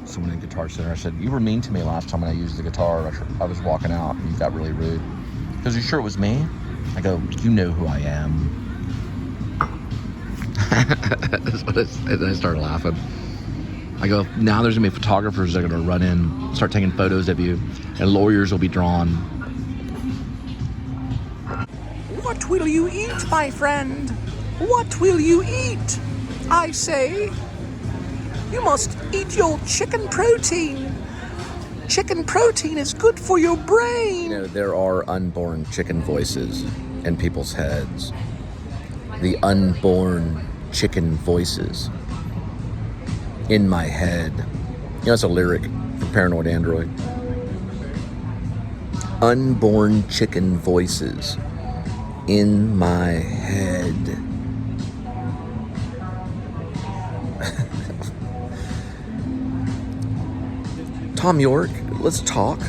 someone in Guitar Center. I said, you were mean to me last time when I used the guitar. I was walking out and you got really rude. Because you sure it was me? I go, you know who I am. That's what and I started laughing. I go, now there's gonna be photographers that are gonna run in, start taking photos of you, and lawyers will be drawn. What will you eat, my friend? What will you eat? I say, you must eat your chicken protein. Chicken protein is good for your brain. You know, there are unborn chicken voices in people's heads. The unborn chicken voices in my head. You know, it's a lyric from Paranoid Android. Unborn chicken voices in my head. Tom York, let's talk.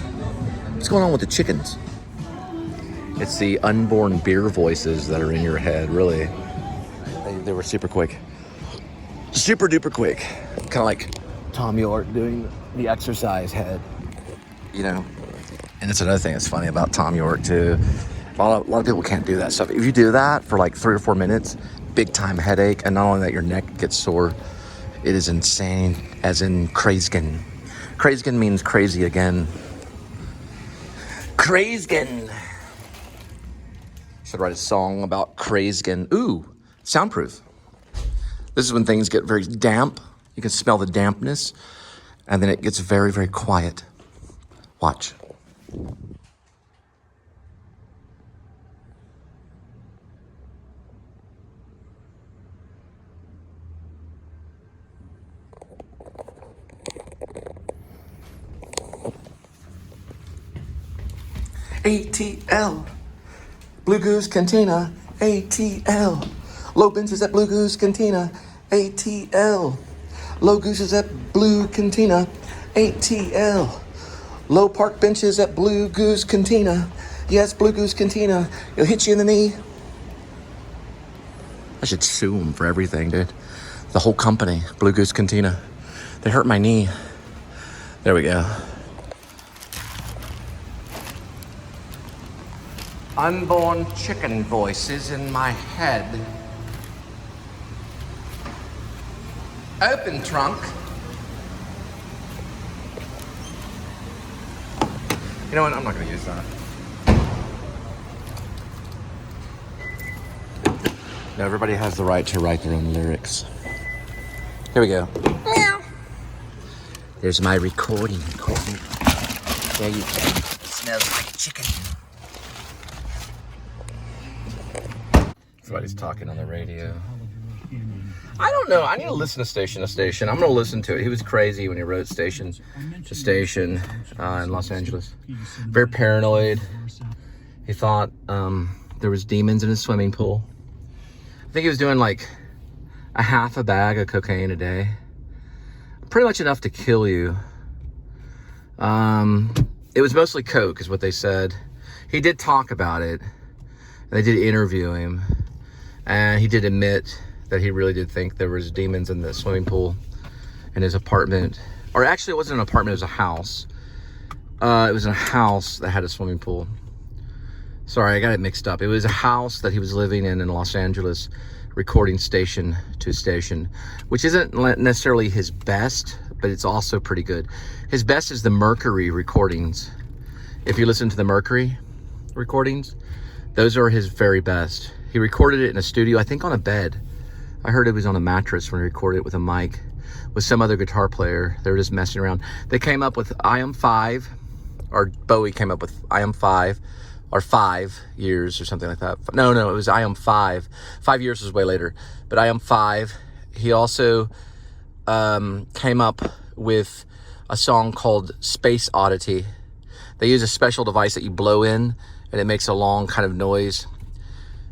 What's going on with the chickens? It's the unborn beer voices that are in your head, really. They were super quick. Super duper quick. Kind of like Tom York doing the exercise head, you know? And it's another thing that's funny about Tom York, too. A lot of people can't do that stuff. If you do that for like 3 or 4 minutes, big time headache. And not only that, your neck gets sore. It is insane, as in crazegan. Crazegan means crazy again. Crazegan. Should write a song about crazegan. Ooh, soundproof. This is when things get very damp. You can smell the dampness. And then it gets very, very quiet. Watch. ATL, Blue Goose Cantina, ATL, low benches at Blue Goose Cantina, ATL, low gooses at Blue Cantina, ATL, low park benches at Blue Goose Cantina, yes, Blue Goose Cantina, it'll hit you in the knee. I should sue them for everything, dude. The whole company, Blue Goose Cantina. They hurt my knee. There we go. Unborn chicken voices in my head. Open trunk. You know what? I'm not going to use that. Now, everybody has the right to write their own lyrics. Here we go. Meow. There's my recording equipment. There you go. It smells like chicken. Somebody's talking on the radio. I don't know. I need to listen to Station to Station. I'm going to listen to it. He was crazy when he wrote Station to Station in Los Angeles. Very paranoid. He thought there was demons in his swimming pool. I think he was doing like a half a bag of cocaine a day. Pretty much enough to kill you. It was mostly coke is what they said. He did talk about it. They did interview him. And he did admit that he really did think there was demons in the swimming pool in his apartment. Or actually, it wasn't an apartment, it was a house. It was a house that had a swimming pool. Sorry, I got it mixed up. It was a house that he was living in Los Angeles, recording Station to Station, which isn't necessarily his best, but it's also pretty good. His best is the Mercury recordings. If you listen to the Mercury recordings, those are his very best. He recorded it in a studio, I think on a bed. I heard it was on a mattress when he recorded it with a mic with some other guitar player. They were just messing around. They came up with I Am 5, or Bowie came up with I Am 5, or 5 years or something like that. No, it was I Am 5. 5 years was way later, but I Am 5. He also came up with a song called Space Oddity. They use a special device that you blow in, and it makes a long kind of noise.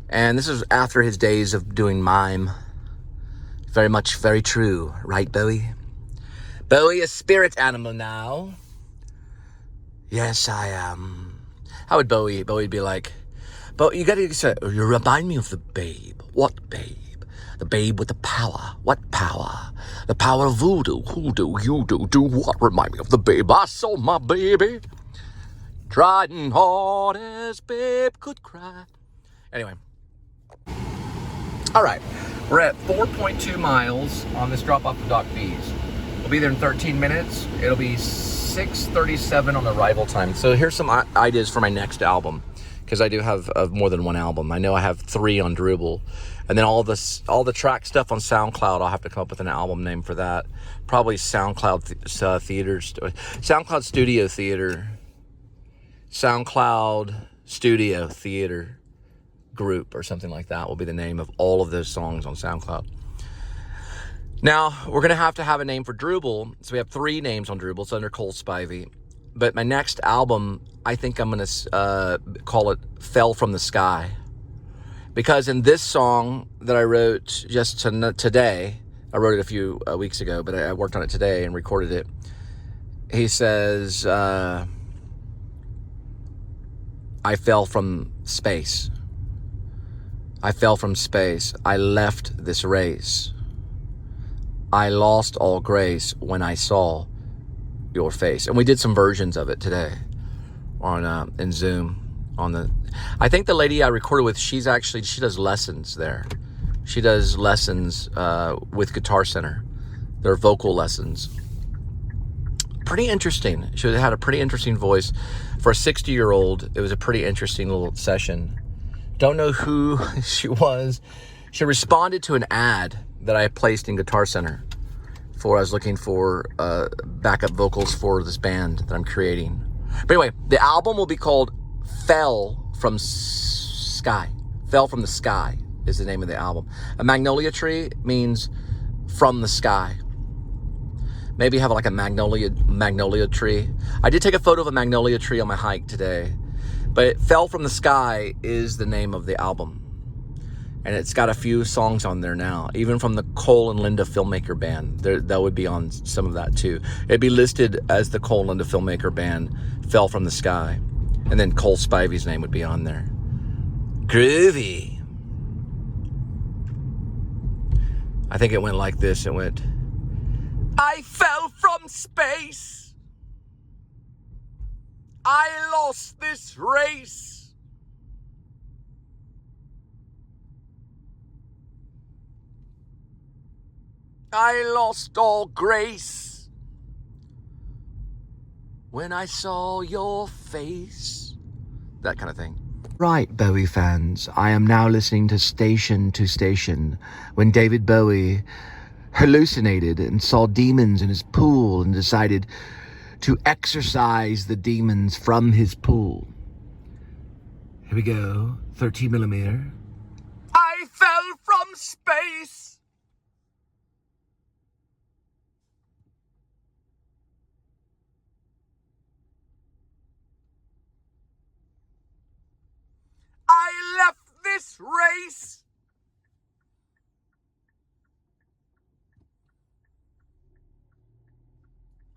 And this is after his days of doing mime. Very much, very true, right, Bowie? Bowie, a spirit animal now. Yes, I am. How would Bowie'd be like, but you gotta say, you remind me of the Babe. What Babe? The babe with the power. What power? The power of voodoo. Hoodoo, you do what? Remind me of the babe. I saw my baby. Trying hard as babe could cry. Anyway. All right. We're at 4.2 miles on this drop-off of Doc B's. We'll be there in 13 minutes. It'll be 6:37 on the arrival time. So here's some ideas for my next album, because I do have more than one album. I know I have 3 on Drupal, and then all the track stuff on SoundCloud. I'll have to come up with an album name for that. Probably SoundCloud Studio Theater, SoundCloud Studio Theater Group, or something like that will be the name of all of those songs on SoundCloud. Now, we're going to have a name for Drupal. So we have 3 names on Drupal. It's under Cole Spivey. But my next album, I think I'm going to call it Fell From the Sky. Because in this song that I wrote just today, I wrote it a few weeks ago, but I worked on it today and recorded it. He says, I fell from space. I fell from space. I left this race. I lost all grace when I saw your face. And we did some versions of it today on in Zoom. I think the lady I recorded with, she does lessons there. She does lessons with Guitar Center. They're vocal lessons. Pretty interesting. She had a pretty interesting voice. For a 60-year-old, it was a pretty interesting little session. Don't know who she was. She responded to an ad that I placed in Guitar Center I was looking for backup vocals for this band that I'm creating. But anyway, the album will be called Fell From Sky. Fell From the Sky is the name of the album. A magnolia tree means from the sky. Maybe have like a magnolia tree. I did take a photo of a magnolia tree on my hike today. But it Fell From the Sky is the name of the album. And it's got a few songs on there now, even from the Cole and Linda Filmmaker Band. That would be on some of that too. It'd be listed as the Cole and Linda Filmmaker Band, Fell From the Sky. And then Cole Spivey's name would be on there. Groovy. I think it went like this. It went, I fell from space. I lost this race. I lost all grace when I saw your face. That kind of thing. Right, Bowie fans, I am now listening to Station to Station, when David Bowie hallucinated and saw demons in his pool and decided to exorcise the demons from his pool. Here we go, 13mm. I fell from space. I left this race.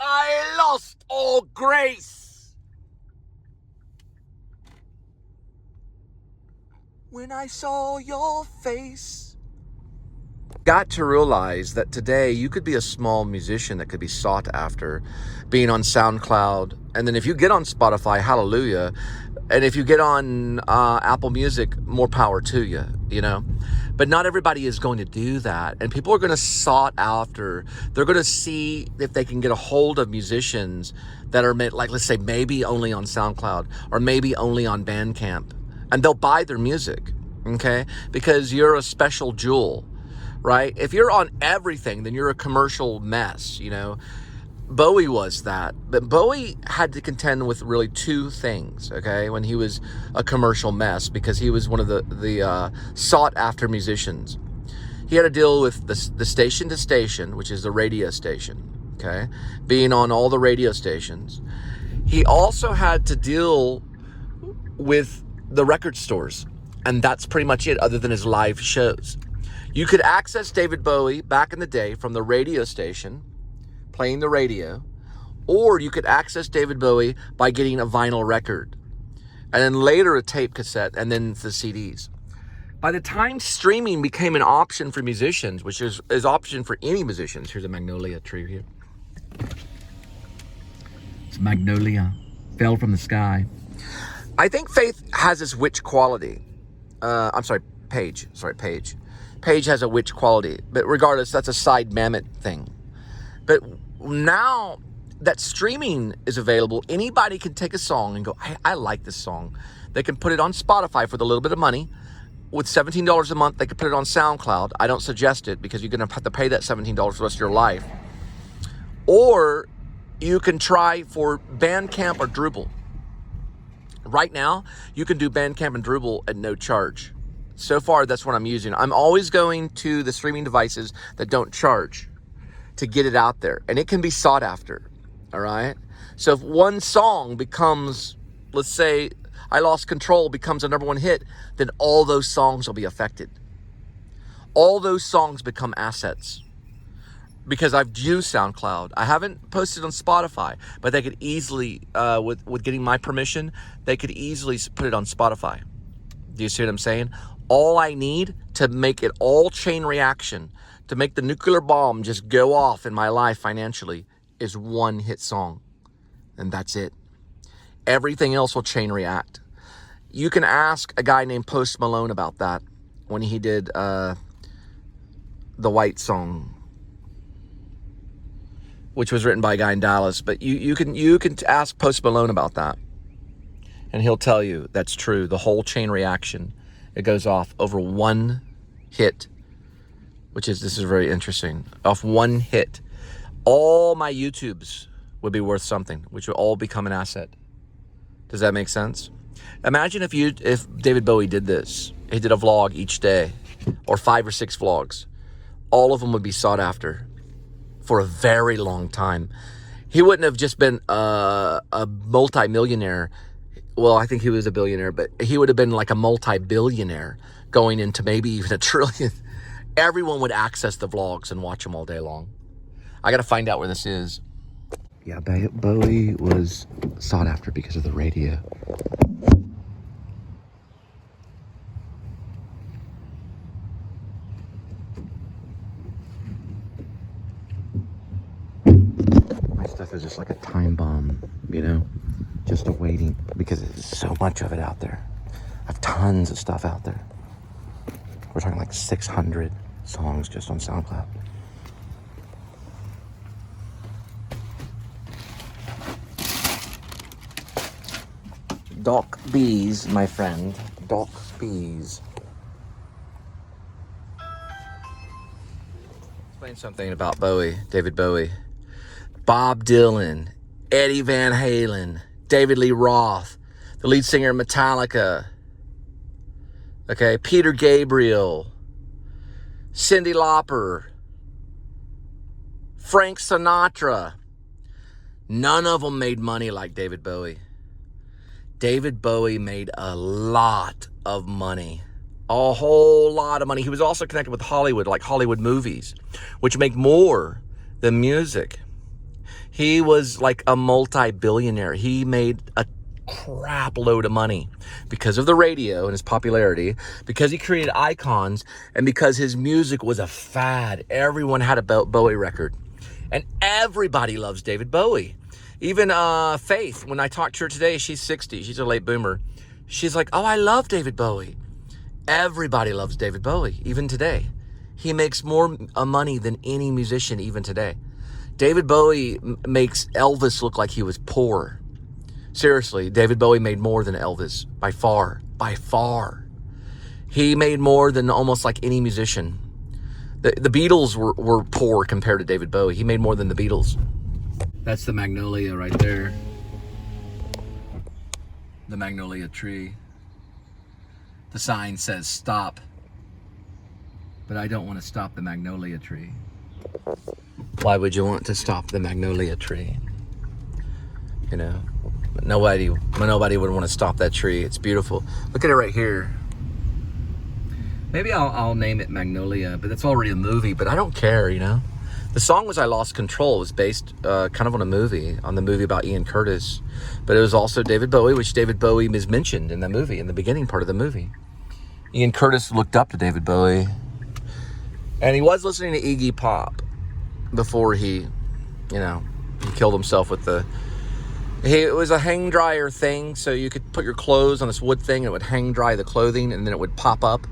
I lost all grace when I saw your face. Got to realize that today you could be a small musician that could be sought after, being on SoundCloud. And then if you get on Spotify, hallelujah. And if you get on Apple Music, more power to you, you know. But not everybody is going to do that. And people are going to sought after. They're going to see if they can get a hold of musicians that are, like, let's say, maybe only on SoundCloud or maybe only on Bandcamp. And they'll buy their music, okay? Because you're a special jewel, right? If you're on everything, then you're a commercial mess, you know. Bowie was that, but Bowie had to contend with really 2 things, okay, when he was a commercial mess, because he was one of the sought-after musicians. He had to deal with the station to station, which is the radio station, okay, being on all the radio stations. He also had to deal with the record stores, and that's pretty much it, other than his live shows. You could access David Bowie back in the day from the radio station, playing the radio, or you could access David Bowie by getting a vinyl record, and then later a tape cassette, and then the CDs. By the time streaming became an option for musicians, which is option for any musicians. Here's a magnolia tree here. It's magnolia. Fell from the sky. I think Faith has this witch quality. Paige. Paige has a witch quality. But regardless, that's a side mammoth thing. But now that streaming is available, anybody can take a song and go, I like this song. They can put it on Spotify for the little bit of money. With $17 a month, they could put it on SoundCloud. I don't suggest it because you're going to have to pay that $17 for the rest of your life. Or you can try for Bandcamp or Drupal. Right now, you can do Bandcamp and Drupal at no charge. So far, that's what I'm using. I'm always going to the streaming devices that don't charge to get it out there. And it can be sought after, all right? So if one song becomes, let's say, I Lost Control becomes a #1 hit, then all those songs will be affected. All those songs become assets. Because I've used SoundCloud. I haven't posted on Spotify, but they could easily, with getting my permission, they could easily put it on Spotify. Do you see what I'm saying? All I need to make it all chain reaction, to make the nuclear bomb just go off in my life financially, is one hit song. And that's it. Everything else will chain react. You can ask a guy named Post Malone about that when he did the White song, which was written by a guy in Dallas. But you can ask Post Malone about that, and he'll tell you that's true. The whole chain reaction, it goes off over one hit, this is very interesting. Off one hit, all my YouTubes would be worth something, which would all become an asset. Does that make sense? Imagine if David Bowie did this. He did a vlog each day, or 5 or 6 vlogs. All of them would be sought after for a very long time. He wouldn't have just been a multi-millionaire. Well, I think he was a billionaire, but he would have been like a multi-billionaire going into maybe even a trillion. Everyone would access the vlogs and watch them all day long. I got to find out where this is. Yeah, Bowie was sought after because of the radio. My stuff is just like a time bomb, just awaiting, because there's so much of it out there. I have tons of stuff out there. We're talking like 600 songs just on SoundCloud. Doc Bees, my friend. Doc Bees. Explain something about Bowie, David Bowie. Bob Dylan, Eddie Van Halen, David Lee Roth, the lead singer of Metallica. Okay, Peter Gabriel, Cyndi Lauper, Frank Sinatra. None of them made money like David Bowie. David Bowie made a lot of money. A whole lot of money. He was also connected with Hollywood, like Hollywood movies, which make more than music. He was like a multi-billionaire. He made a crap load of money because of the radio and his popularity, because he created icons, and because his music was a fad. Everyone had a Bowie record. And everybody loves David Bowie. Even Faith, when I talked to her today, she's 60. She's a late boomer. She's like, oh, I love David Bowie. Everybody loves David Bowie, even today. He makes more money than any musician even today. David Bowie makes Elvis look like he was poor. Seriously, David Bowie made more than Elvis, by far, by far. He made more than almost like any musician. The Beatles were poor compared to David Bowie. He made more than the Beatles. That's the magnolia right there. The magnolia tree. The sign says stop. But I don't want to stop the magnolia tree. Why would you want to stop the magnolia tree? Nobody would want to stop that tree. It's beautiful. Look at it right here. Maybe I'll name it Magnolia, but that's already a movie, but I don't care, The song was I Lost Control. It was based kind of on the movie about Ian Curtis. But it was also David Bowie, which David Bowie is mentioned in the movie, in the beginning part of the movie. Ian Curtis looked up to David Bowie. And he was listening to Iggy Pop before he killed himself with it was a hang dryer thing, so you could put your clothes on this wood thing and it would hang dry the clothing and then it would pop up.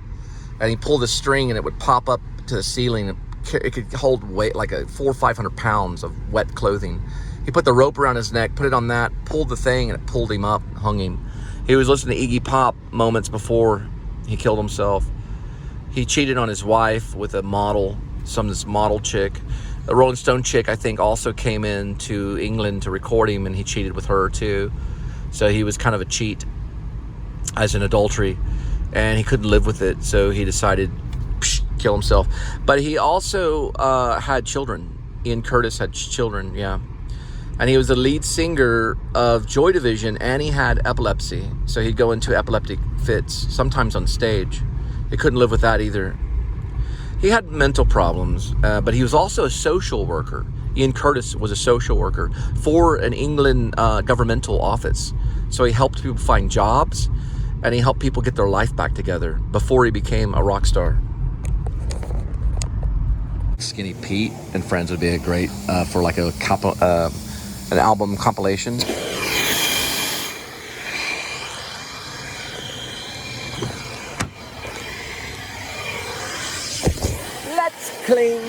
And he pulled the string and it would pop up to the ceiling. It could hold weight like 400 or 500 pounds of wet clothing. He put the rope around his neck, put it on that, pulled the thing, and it pulled him up, hung him. He was listening to Iggy Pop moments before he killed himself. He cheated on his wife with a model, this model chick. The Rolling Stone chick, I think, also came in to England to record him, and he cheated with her too. So he was kind of a cheat as an adultery, and he couldn't live with it, so he decided kill himself. But he also had children. Ian Curtis had children, yeah. And he was the lead singer of Joy Division, and he had epilepsy. So he'd go into epileptic fits, sometimes on stage. He couldn't live with that either. He had mental problems, but he was also a social worker. Ian Curtis was a social worker for an England governmental office. So he helped people find jobs, and he helped people get their life back together before he became a rock star. Skinny Pete and Friends would be a great for like an album compilation. Let's clean.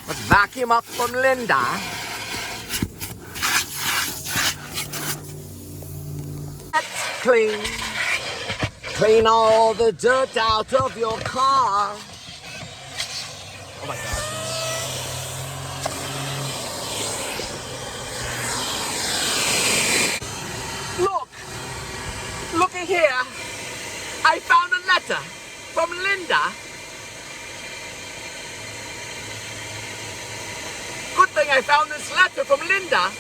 Let's vacuum up from Linda. Clean all the dirt out of your car. Oh my God. Look at here. I found a letter from Linda. Good thing I found this letter from Linda.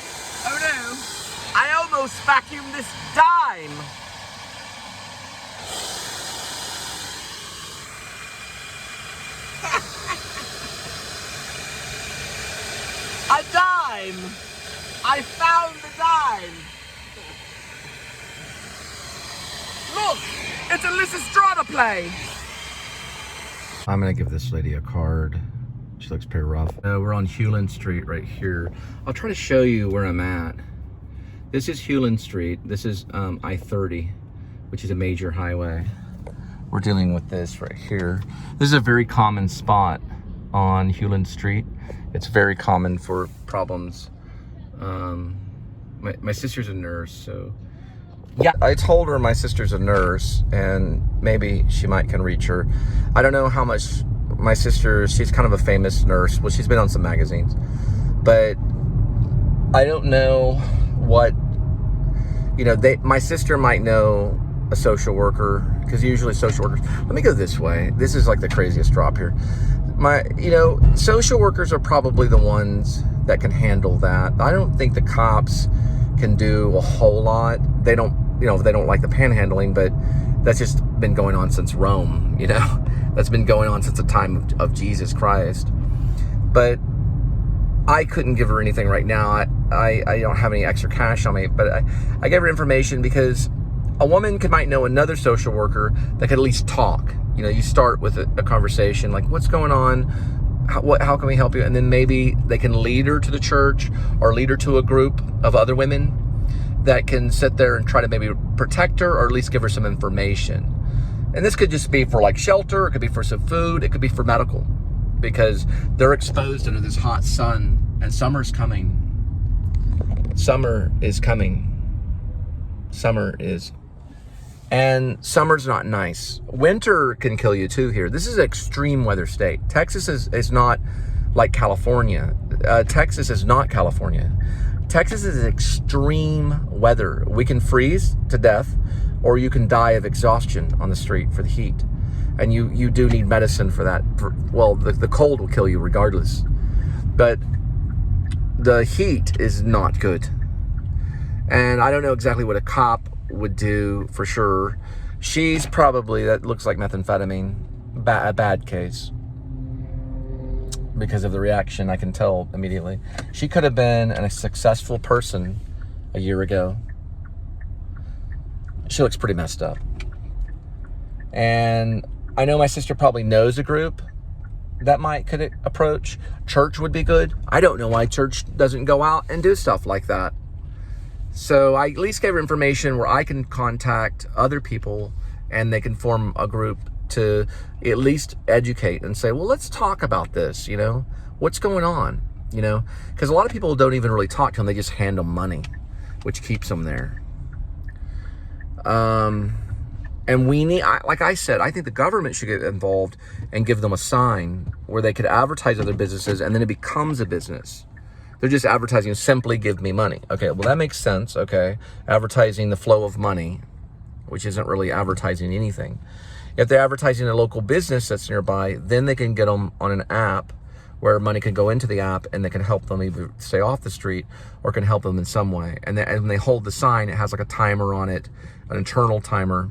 Oh no. I almost vacuumed this dime. A dime. I found the dime. Look, it's a Lysistrata play. I'm gonna give this lady a card. She looks pretty rough. We're on Hewland Street right here. I'll try to show you where I'm at. This is Hewland Street. This is I-30, which is a major highway. We're dealing with this right here. This is a very common spot on Hewland Street. It's very common for problems. My sister's a nurse, so yeah. I told her my sister's a nurse and maybe she can reach her. I don't know how much my sister, she's kind of a famous nurse. Well, she's been on some magazines, but I don't know what, my sister might know a social worker, because usually social workers, let me go this way. This is like the craziest drop here. Social workers are probably the ones that can handle that. I don't think the cops can do a whole lot. They don't like the panhandling, but that's just been going on since Rome, That's been going on since the time of Jesus Christ. But I couldn't give her anything right now. I don't have any extra cash on me, but I gave her information because a woman might know another social worker that could at least talk. You start with a conversation like, what's going on? How can we help you? And then maybe they can lead her to the church or lead her to a group of other women that can sit there and try to maybe protect her or at least give her some information. And this could just be for like shelter. It could be for some food. It could be for medical, because they're exposed under this hot sun, and summer's coming. Summer is coming. And summer's not nice. Winter can kill you too here. This is an extreme weather state. Texas is not like California. Texas is not California. Texas is extreme weather. We can freeze to death, or you can die of exhaustion on the street for the heat. And you do need medicine for that. The cold will kill you regardless. But the heat is not good. And I don't know exactly what a cop would do for sure. She's probably, that looks like methamphetamine, a bad case. because of the reaction. I can tell immediately. She could have been a successful person a year ago. She looks pretty messed up. And I know my sister probably knows a group that could approach. Church would be good. I don't know why church doesn't go out and do stuff like that. So I at least gave her information where I can contact other people and they can form a group to at least educate and say, well, let's talk about this, you know, what's going on, you know, because a lot of people don't even really talk to them. They just hand them money, which keeps them there. And we need, like I said, I think the government should get involved and give them a sign where they could advertise other businesses and then it becomes a business. They're just advertising, simply give me money. Okay, well, that makes sense, okay? Advertising the flow of money, which isn't really advertising anything. If they're advertising a local business that's nearby, then they can get them on an app where money can go into the app and they can help them either stay off the street or can help them in some way. And when they hold the sign, it has like a timer on it, an internal timer.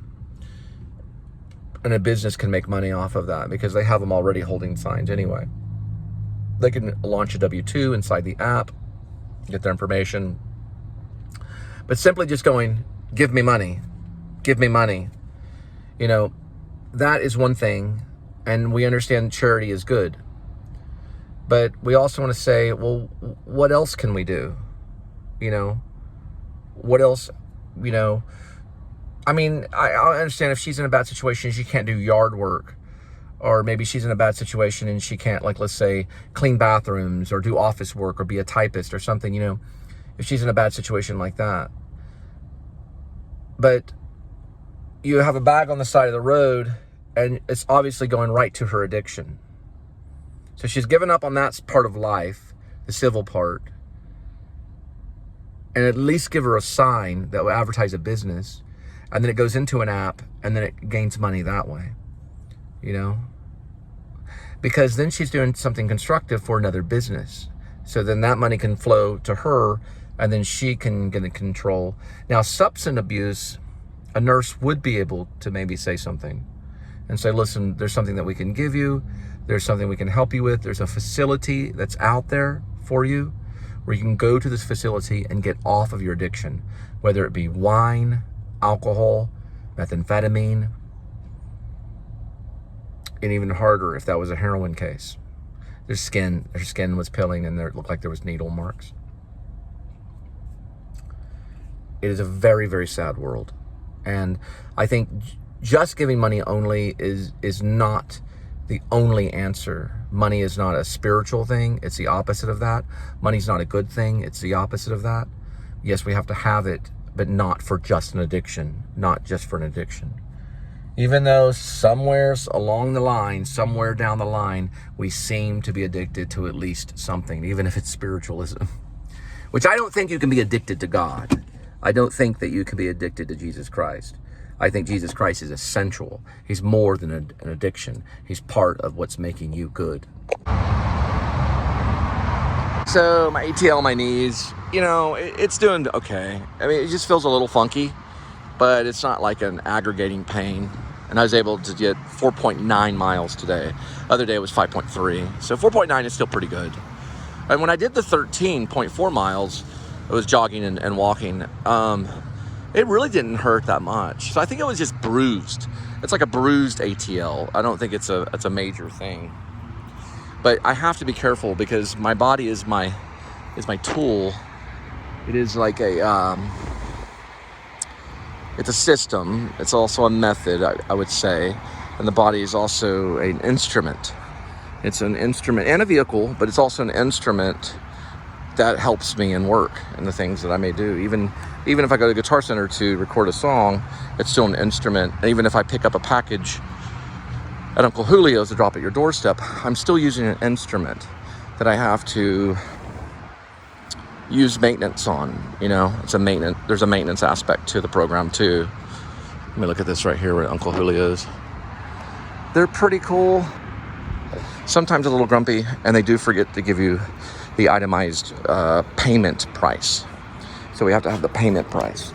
And a business can make money off of that because they have them already holding signs anyway. They can launch a W-2 inside the app, get their information. But simply just going, give me money, you know, that is one thing, and we understand charity is good. But we also want to say, well, what else can we do? You know, what else, you know? I mean, I understand if she's in a bad situation, she can't do yard work. Or maybe she's in a bad situation and she can't, like, let's say, clean bathrooms or do office work or be a typist or something, you know, if she's in a bad situation like that. But you have a bag on the side of the road and it's obviously going right to her addiction. So she's given up on that part of life, the civil part, and at least give her a sign that will advertise a business, and then it goes into an app and then it gains money that way, you know, because then she's doing something constructive for another business. So then that money can flow to her and then she can get in control. Now, substance abuse, a nurse would be able to maybe say something and say, listen, there's something that we can give you. There's something we can help you with. There's a facility that's out there for you where you can go to this facility and get off of your addiction, whether it be wine, alcohol, methamphetamine, and even harder if that was a heroin case. Their skin was peeling and it looked like there was needle marks. It is a very, very sad world. And I think just giving money only is not the only answer. Money is not a spiritual thing. It's the opposite of that. Money's not a good thing. It's the opposite of that. Yes, we have to have it, but not for just an addiction. Not just for an addiction. Even though somewhere along the line, somewhere down the line, we seem to be addicted to at least something, even if it's spiritualism. Which I don't think you can be addicted to God. I don't think that you can be addicted to Jesus Christ. I think Jesus Christ is essential. He's more than an addiction. He's part of what's making you good. So my ATL, my knees, you know, it's doing okay. I mean, it just feels a little funky, but it's not like an aggregating pain. And I was able to get 4.9 miles today. Other day it was 5.3. So 4.9 is still pretty good. And when I did the 13.4 miles, I was jogging and walking. It really didn't hurt that much. So I think it was just bruised. It's like a bruised ATL. I don't think it's a major thing. But I have to be careful because my body is my tool. It is like it's a system. It's also a method, I would say. And the body is also an instrument. It's an instrument and a vehicle, but it's also an instrument that helps me in work and the things that I may do. Even if I go to Guitar Center to record a song, it's still an instrument. And even if I pick up a package at Uncle Julio's to drop at your doorstep, I'm still using an instrument that I have to use maintenance on. You know, there's a maintenance aspect to the program too. Let me look at this right here at Uncle Julio's. They're pretty cool. Sometimes a little grumpy, and they do forget to give you the itemized payment price. So we have to have the payment price.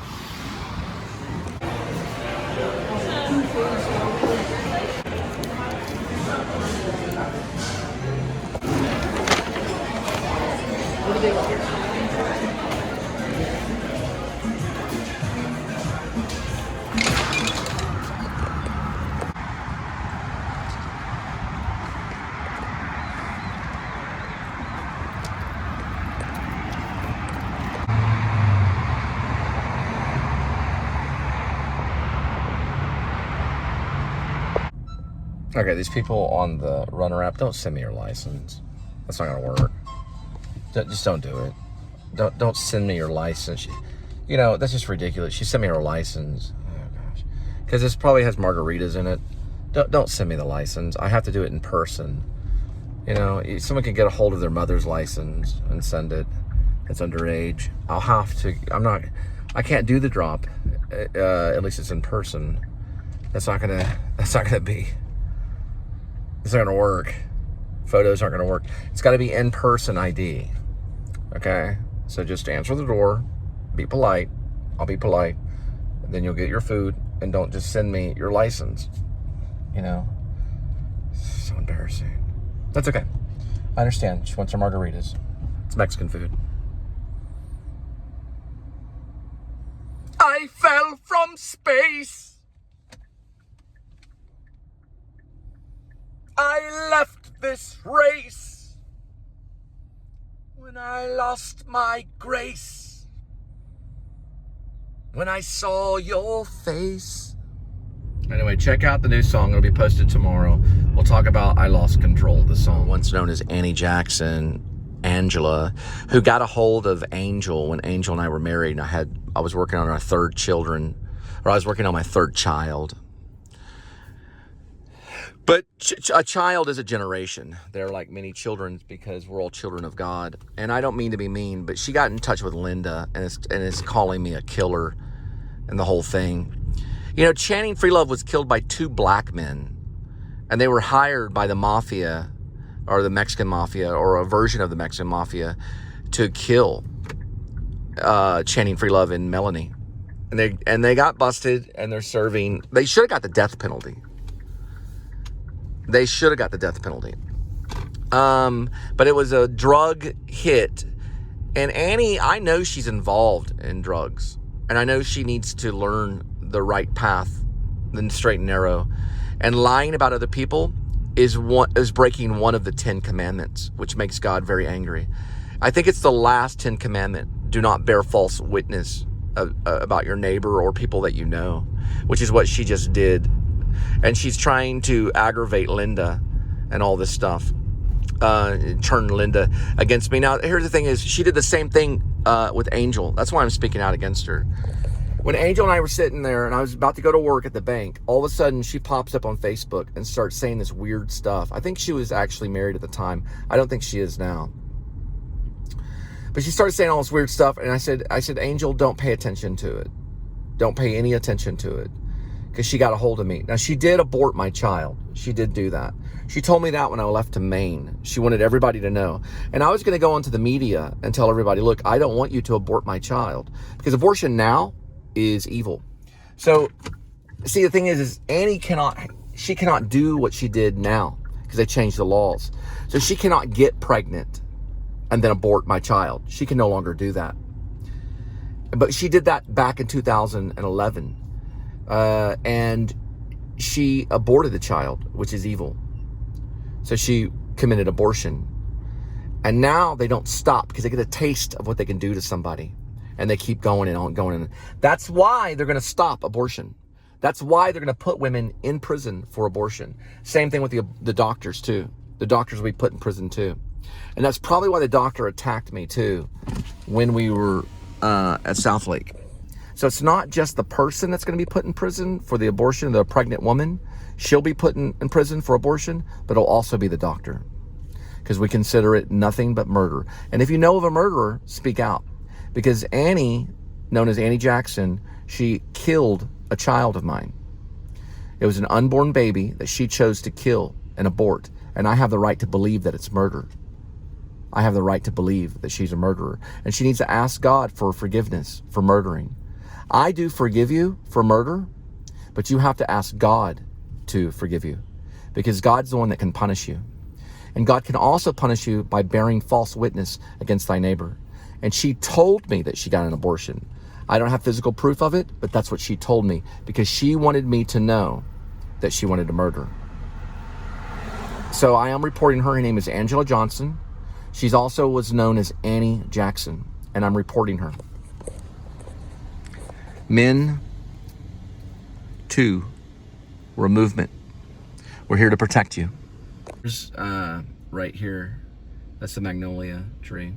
Okay, these people on the Runner app, don't send me your license. That's not gonna work. Just don't do it. Don't send me your license. You know, that's just ridiculous. She sent me her license. Oh gosh, because this probably has margaritas in it. Don't send me the license. I have to do it in person. You know, someone can get a hold of their mother's license and send it. It's underage. I'll have to. I can't do the drop. At least it's in person. It's not gonna be. It's not gonna work. Photos aren't gonna work. It's got to be in-person ID. Okay. So just answer the door. Be polite. I'll be polite. And then you'll get your food, and don't just send me your license. You know. So embarrassing. That's okay. I understand. She wants her margaritas. It's Mexican food. I fell from space. I left this race when I lost my grace. When I saw your face. Anyway, check out the new song. It'll be posted tomorrow. We'll talk about I Lost Control, the song. Once known as Annie Jackson, Angela, who got a hold of Angel when Angel and I were married, and I was working on our third child. But a child is a generation. They're like many children because we're all children of God. And I don't mean to be mean, but she got in touch with Linda and is calling me a killer and the whole thing. You know, Channing Freelove was killed by 2 black men, and they were hired by the mafia, or the Mexican mafia, or a version of the Mexican mafia, to kill Channing Freelove and Melanie. And they got busted, and they're serving. They should have got the death penalty. But it was a drug hit. And Annie, I know she's involved in drugs, and I know she needs to learn the right path, the straight and narrow. And lying about other people is breaking one of the 10 commandments, which makes God very angry. I think it's the last 10 commandment. Do not bear false witness about your neighbor or people that you know, which is what she just did. And she's trying to aggravate Linda and all this stuff, turn Linda against me. Now, here's the thing is, she did the same thing with Angel. That's why I'm speaking out against her. When Angel and I were sitting there and I was about to go to work at the bank, all of a sudden she pops up on Facebook and starts saying this weird stuff. I think she was actually married at the time. I don't think she is now. But she started saying all this weird stuff, and I said, Angel, don't pay attention to it. Don't pay any attention to it. Because she got a hold of me. Now, she did abort my child. She did do that. She told me that when I left to Maine. She wanted everybody to know. And I was going to go onto the media and tell everybody, look, I don't want you to abort my child. Because abortion now is evil. So, see, the thing is Annie cannot do what she did now because they changed the laws. So she cannot get pregnant and then abort my child. She can no longer do that. But she did that back in 2011. And she aborted the child, which is evil. So she committed abortion. And now they don't stop because they get a taste of what they can do to somebody. And they keep going and on, going. And that's why they're going to stop abortion. That's why they're going to put women in prison for abortion. Same thing with the doctors too. The doctors will be put in prison too. And that's probably why the doctor attacked me too when we were at South Lake. So it's not just the person that's going to be put in prison for the abortion, the pregnant woman. She'll be put in prison for abortion, but it'll also be the doctor. Because we consider it nothing but murder. And if you know of a murderer, speak out. Because Annie, known as Annie Jackson, she killed a child of mine. It was an unborn baby that she chose to kill and abort. And I have the right to believe that it's murder. I have the right to believe that she's a murderer. And she needs to ask God for forgiveness for murdering. I do forgive you for murder, but you have to ask God to forgive you. Because God's the one that can punish you. And God can also punish you by bearing false witness against thy neighbor. And she told me that she got an abortion. I don't have physical proof of it, but that's what she told me because she wanted me to know that she wanted to murder. So I am reporting her. Her name is Angela Johnson. She's also was known as Annie Jackson, and I'm reporting her. Men2 were a movement. We're here to protect you. There's right here, that's the magnolia tree.